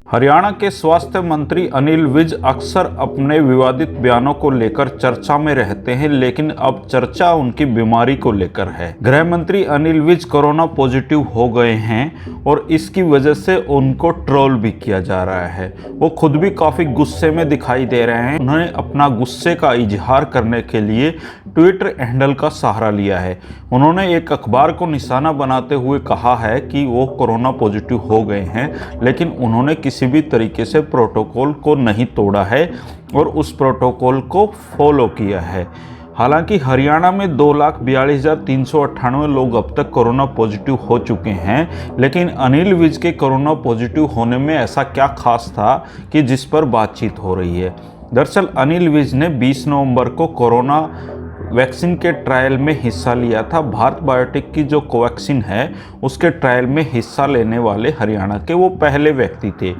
हरियाणा के स्वास्थ्य मंत्री अनिल विज अक्सर अपने विवादित बयानों को लेकर चर्चा में रहते हैं, लेकिन अब चर्चा उनकी बीमारी को लेकर है। गृह मंत्री अनिल विज कोरोना पॉजिटिव हो गए हैं और इसकी वजह से उनको ट्रोल भी किया जा रहा है। वो खुद भी काफी गुस्से में दिखाई दे रहे हैं। उन्होंने अपना गुस्से का इजहार करने के लिए ट्विटर हैंडल का सहारा लिया है। उन्होंने एक अखबार को निशाना बनाते हुए कहा है कि वो कोरोना पॉजिटिव हो गए हैं, लेकिन उन्होंने किसी भी तरीके से प्रोटोकॉल को नहीं तोड़ा है और उस प्रोटोकॉल को फॉलो किया है। हालांकि हरियाणा में 2,42,398 लोग अब तक कोरोना पॉजिटिव हो चुके हैं, लेकिन अनिल विज के कोरोना पॉजिटिव होने में ऐसा क्या खास था कि जिस पर बातचीत हो रही है। दरअसल अनिल विज ने 20 नवंबर को कोरोना वैक्सीन के ट्रायल में हिस्सा लिया था। भारत बायोटेक की जो कोवैक्सीन है उसके ट्रायल में हिस्सा लेने वाले हरियाणा के वो पहले व्यक्ति थे।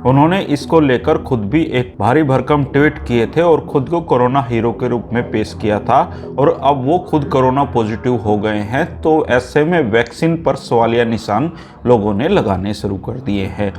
उन्होंने इसको लेकर खुद भी एक भारी भरकम ट्वीट किए थे और खुद को कोरोना हीरो के रूप में पेश किया था, और अब वो खुद कोरोना पॉजिटिव हो गए हैं। तो ऐसे में वैक्सीन पर सवालिया निशान लोगों ने लगाने शुरू कर दिए हैं।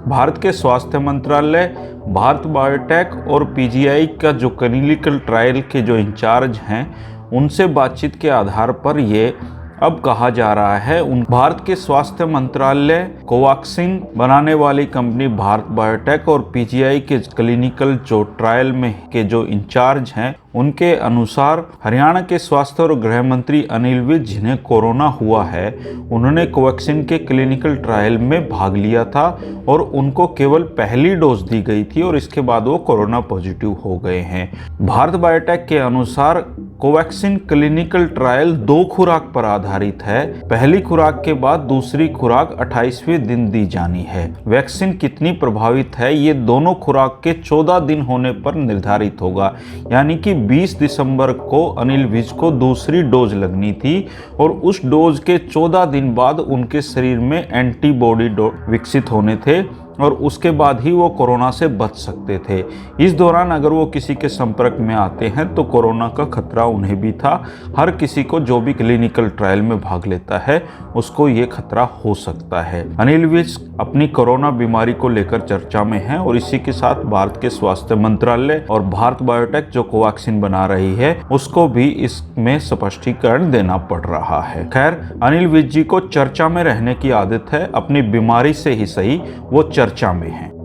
भारत के स्वास्थ्य मंत्रालय, भारत बायोटेक और पीजीआई का जो क्लिनिकल ट्रायल के जो इंचार्ज हैं उनसे बातचीत के आधार पर ये अब कहा जा रहा है। भारत के स्वास्थ्य मंत्रालय, कोवैक्सीन बनाने वाली कंपनी भारत बायोटेक और पीजीआई के क्लिनिकल जो ट्रायल में के जो इंचार्ज हैं उनके अनुसार हरियाणा के स्वास्थ्य और गृह मंत्री अनिल विज, जिन्हें कोरोना हुआ है, उन्होंने कोवैक्सीन के क्लिनिकल ट्रायल में भाग लिया था और उनको केवल पहली डोज दी गई थी और इसके बाद वो कोरोना पॉजिटिव हो गए हैं। भारत बायोटेक के अनुसार कोवैक्सीन क्लिनिकल ट्रायल 2 खुराक पर आधारित है। पहली खुराक के बाद दूसरी खुराक 28वें दिन दी जानी है। वैक्सीन कितनी प्रभावित है ये दोनों खुराक के 14 दिन होने पर निर्धारित होगा, यानी कि 20 दिसंबर को अनिल विज को दूसरी डोज लगनी थी और उस डोज के 14 दिन बाद उनके शरीर में एंटीबॉडी विकसित होने थे और उसके बाद ही वो कोरोना से बच सकते थे। इस दौरान अगर वो किसी के संपर्क में आते हैं तो कोरोना का खतरा उन्हें भी था। हर किसी को जो भी क्लिनिकल ट्रायल में भाग लेता है उसको ये खतरा हो सकता है। अनिल विज अपनी कोरोना बीमारी को लेकर चर्चा में हैं और इसी के साथ भारत के स्वास्थ्य मंत्रालय और भारत बायोटेक जो कोवैक्सीन बना रही है उसको भी इसमें स्पष्टीकरण देना पड़ रहा है। खैर, अनिल विज जी को चर्चा में रहने की आदत है। अपनी बीमारी से ही सही वो चर्चा में हैं।